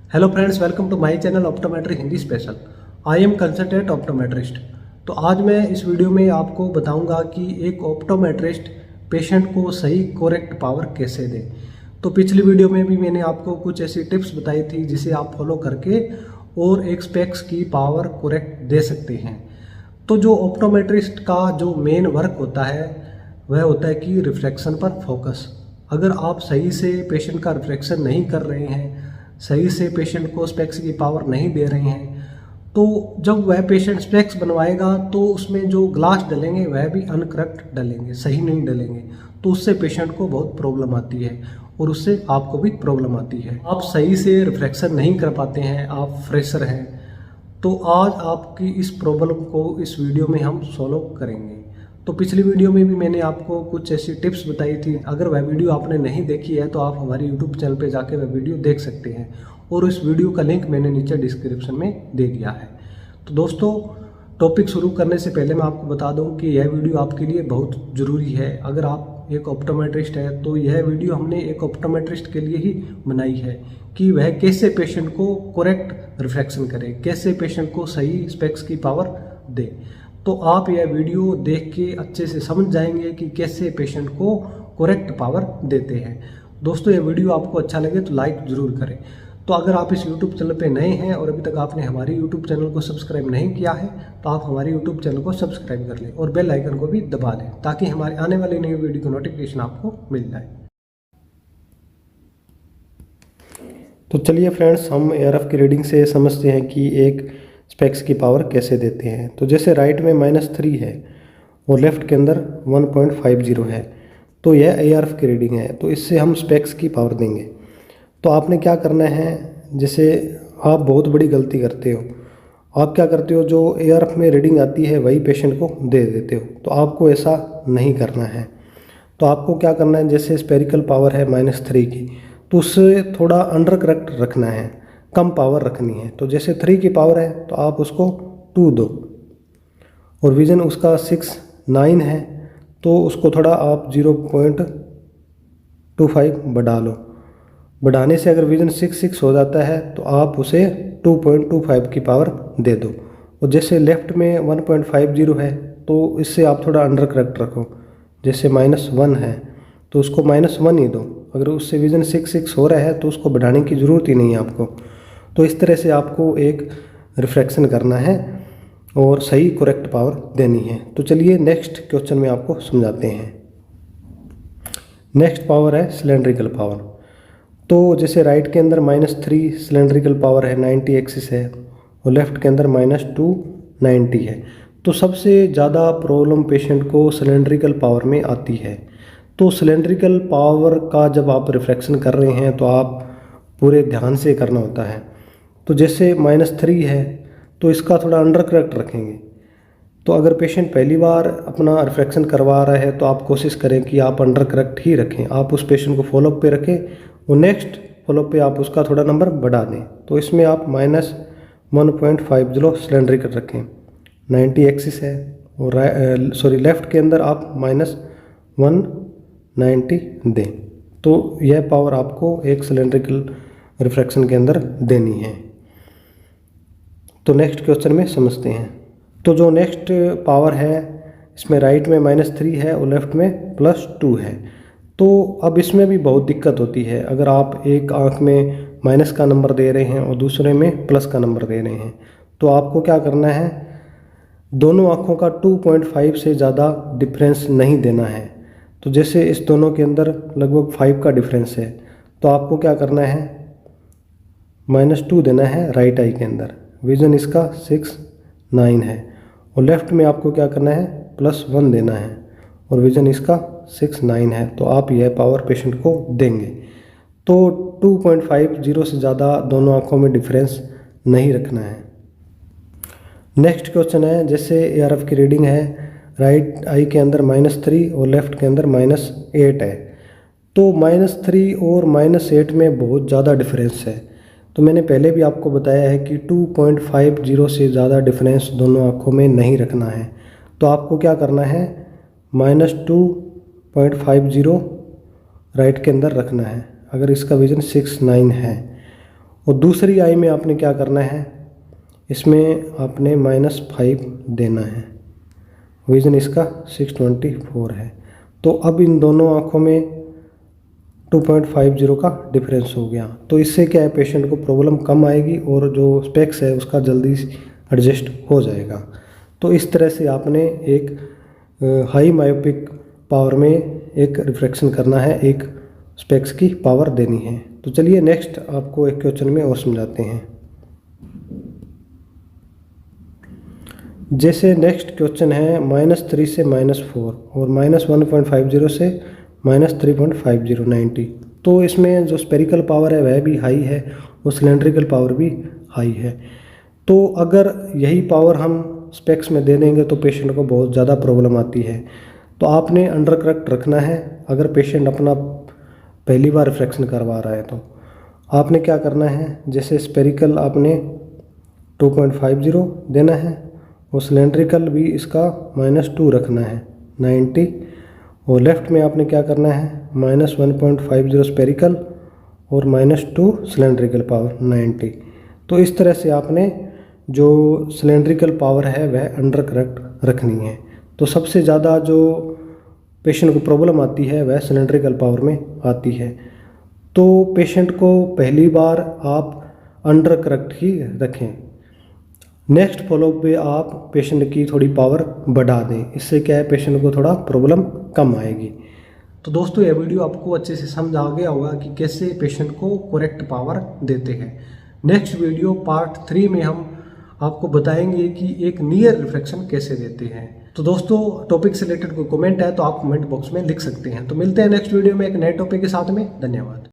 Hello friends, welcome to my channel optometry Hindi special. I am consultant optometrist. तो आज मैं इस वीडियो में आपको बताऊंगा कि एक ऑप्टोमेट्रिस्ट पेशेंट को सही करेक्ट पावर कैसे दे। तो पिछली वीडियो में भी मैंने आपको कुछ ऐसी टिप्स बताई थी जिसे आप फॉलो करके और एक स्पेक्स की पावर करेक्ट दे सकते हैं। तो जो ऑप्टोमेट्रिस्ट का जो मेन वर्क होता है वह होता है कि रिफ्लेक्शन पर फोकस। अगर आप सही से पेशेंट का रिफ्लेक्शन नहीं कर रहे हैं, सही से पेशेंट को स्पेक्स की पावर नहीं दे रहे हैं, तो जब वह पेशेंट स्पेक्स बनवाएगा तो उसमें जो ग्लास डलेंगे वह भी अनकरेक्ट डलेंगे, सही नहीं डलेंगे। तो उससे पेशेंट को बहुत प्रॉब्लम आती है और उससे आपको भी प्रॉब्लम आती है। आप सही से रिफ्लेक्शन नहीं कर पाते हैं, आप फ्रेशर हैं, तो आज आपकी इस प्रॉब्लम को इस वीडियो में हम सॉल्व करेंगे। तो पिछली वीडियो में भी मैंने आपको कुछ ऐसी टिप्स बताई थी। अगर वह वीडियो आपने नहीं देखी है तो आप हमारे यूट्यूब चैनल पे जाके वह वीडियो देख सकते हैं और इस वीडियो का लिंक मैंने नीचे डिस्क्रिप्शन में दे दिया है। तो दोस्तों, टॉपिक शुरू करने से पहले मैं आपको बता दूं कि यह वीडियो आपके लिए बहुत ज़रूरी है। अगर आप एक ऑप्टोमेट्रिस्ट है तो यह वीडियो हमने एक ऑप्टोमेट्रिस्ट के लिए ही बनाई है कि वह कैसे पेशेंट को करेक्ट रिफ्लेक्शन करे, कैसे पेशेंट को सही स्पेक्स की पावर दे। तो आप यह वीडियो देख के अच्छे से समझ जाएंगे कि कैसे पेशेंट को करेक्ट पावर देते हैं। दोस्तों, यह वीडियो आपको अच्छा लगे तो लाइक ज़रूर करें। तो अगर आप इस YouTube चैनल पे नए हैं और अभी तक आपने हमारे YouTube चैनल को सब्सक्राइब नहीं किया है तो आप हमारे YouTube चैनल को सब्सक्राइब कर लें और बेल आइकन को भी दबा लें ताकि हमारे आने वाली नई वीडियो की नोटिफिकेशन आपको मिल जाए। तो चलिए फ्रेंड्स, हम ARF की रीडिंग से समझते हैं कि एक स्पेक्स की पावर कैसे देते हैं। तो जैसे राइट में -3 है और लेफ्ट के अंदर 1.50 है, तो यह ARF की रीडिंग है। तो इससे हम स्पेक्स की पावर देंगे। तो आपने क्या करना है, जैसे आप बहुत बड़ी गलती करते हो, आप क्या करते हो, जो ARF में रीडिंग आती है वही पेशेंट को दे देते हो। तो आपको ऐसा नहीं करना है। तो आपको क्या करना है, जैसे स्पेरिकल पावर है -3 की, तो उससे थोड़ा अंडर करेक्ट रखना है, कम पावर रखनी है। तो जैसे 3 की पावर है तो आप उसको 2 दो और विजन उसका 6-9 है तो उसको थोड़ा आप 0.25 बढ़ा लो। बढ़ाने से अगर विजन 6-6 हो जाता है तो आप उसे 2.25 की पावर दे दो। और जैसे लेफ्ट में 1.50 है तो इससे आप थोड़ा अंडर करेक्ट रखो। जैसे -1 है तो उसको -1 ही दो। अगर उससे विजन 6-6 हो रहा है तो उसको बढ़ाने की ज़रूरत ही नहीं है आपको। तो इस तरह से आपको एक रिफ्लेक्शन करना है और सही करेक्ट पावर देनी है। तो चलिए नेक्स्ट क्वेश्चन में आपको समझाते हैं। नेक्स्ट पावर है सिलेंड्रिकल पावर। तो जैसे राइट के अंदर -3 सिलेंड्रिकल पावर है, 90 एक्सिस है, और लेफ्ट के अंदर -2 90 है। तो सबसे ज़्यादा प्रॉब्लम पेशेंट को सिलेंड्रिकल पावर में आती है। तो सिलेंड्रिकल पावर का जब आप रिफ्लेक्शन कर रहे हैं तो आप पूरे ध्यान से करना होता है। तो जैसे -3 है तो इसका थोड़ा अंडर करेक्ट रखेंगे। तो अगर पेशेंट पहली बार अपना रिफ्लेक्शन करवा रहा है तो आप कोशिश करें कि आप अंडर करेक्ट ही रखें, आप उस पेशेंट को फॉलोअप पे रखें और नेक्स्ट फॉलोअप पे आप उसका थोड़ा नंबर बढ़ा दें। तो इसमें आप -1.50 सिलेंड्रिकल रखें, 90 एक्सिस है, और लेफ्ट के अंदर आप -190 दें। तो यह पावर आपको एक सिलेंड्रिकल रिफ्लेक्शन के अंदर देनी है। तो नेक्स्ट क्वेश्चन में समझते हैं। तो जो नेक्स्ट पावर है, इसमें राइट में -3 है और लेफ्ट में +2 है। तो अब इसमें भी बहुत दिक्कत होती है। अगर आप एक आँख में माइनस का नंबर दे रहे हैं और दूसरे में प्लस का नंबर दे रहे हैं, तो आपको क्या करना है, दोनों आँखों का 2.5 से ज़्यादा डिफरेंस नहीं देना है। तो जैसे इस दोनों के अंदर लगभग 5 का डिफरेंस है तो आपको क्या करना है, -2 देना है राइट आई के अंदर। विजन इसका 6-9 है और लेफ्ट में आपको क्या करना है, +1 देना है और विजन इसका 6-9 है। तो आप यह पावर पेशेंट को देंगे। तो 2.50 से ज़्यादा दोनों आँखों में डिफरेंस नहीं रखना है। नेक्स्ट क्वेश्चन है, जैसे ARF की रीडिंग है, राइट आई के अंदर -3 और लेफ्ट के अंदर -8 है। तो -3 और -8 में बहुत ज़्यादा डिफरेंस है। तो मैंने पहले भी आपको बताया है कि 2.50 से ज़्यादा डिफरेंस दोनों आँखों में नहीं रखना है। तो आपको क्या करना है, -2.50 राइट के अंदर रखना है अगर इसका विजन 6-9 है, और दूसरी आई में आपने क्या करना है, इसमें आपने -5 देना है। विजन इसका 624 है। तो अब इन दोनों आँखों में 2.50 का डिफरेंस हो गया। तो इससे क्या है, पेशेंट को प्रॉब्लम कम आएगी और जो स्पेक्स है उसका जल्दी एडजस्ट हो जाएगा। तो इस तरह से आपने एक हाई मायोपिक पावर में एक रिफ्रैक्शन करना है, एक स्पेक्स की पावर देनी है। तो चलिए नेक्स्ट आपको एक क्वेश्चन में और समझाते हैं। जैसे नेक्स्ट क्वेश्चन है -3 से -4 और -1.50 से -3.50 90। तो इसमें जो स्पेरिकल पावर है वह भी हाई है और सिलेंड्रिकल पावर भी हाई है। तो अगर यही पावर हम स्पेक्स में दे देंगे तो पेशेंट को बहुत ज़्यादा प्रॉब्लम आती है। तो आपने अंडर करेक्ट रखना है। अगर पेशेंट अपना पहली बार रिफ्रैक्शन करवा रहा है तो आपने क्या करना है, जैसे स्पेरिकल आपने 2.50 देना है और सिलेंड्रिकल भी इसका -2 रखना है 90। और लेफ़्ट में आपने क्या करना है, -1.50 स्पेरिकल और -2 सिलेंड्रिकल पावर 90। तो इस तरह से आपने जो सिलेंड्रिकल पावर है वह अंडर करेक्ट रखनी है। तो सबसे ज़्यादा जो पेशेंट को प्रॉब्लम आती है वह सिलेंड्रिकल पावर में आती है। तो पेशेंट को पहली बार आप अंडर करेक्ट ही रखें। नेक्स्ट फॉलोअप पे आप पेशेंट की थोड़ी पावर बढ़ा दें। इससे क्या है, पेशेंट को थोड़ा प्रॉब्लम कम आएगी। तो दोस्तों यह वीडियो आपको अच्छे से समझ आ गया होगा कि कैसे पेशेंट को करेक्ट पावर देते हैं। नेक्स्ट वीडियो पार्ट 3 में हम आपको बताएंगे कि एक नियर रिफ्रैक्शन कैसे देते हैं। तो दोस्तों टॉपिक से रिलेटेड कोई कमेंट है तो आप कमेंट बॉक्स में लिख सकते हैं। तो मिलते हैं नेक्स्ट वीडियो में एक नए टॉपिक के साथ में। धन्यवाद।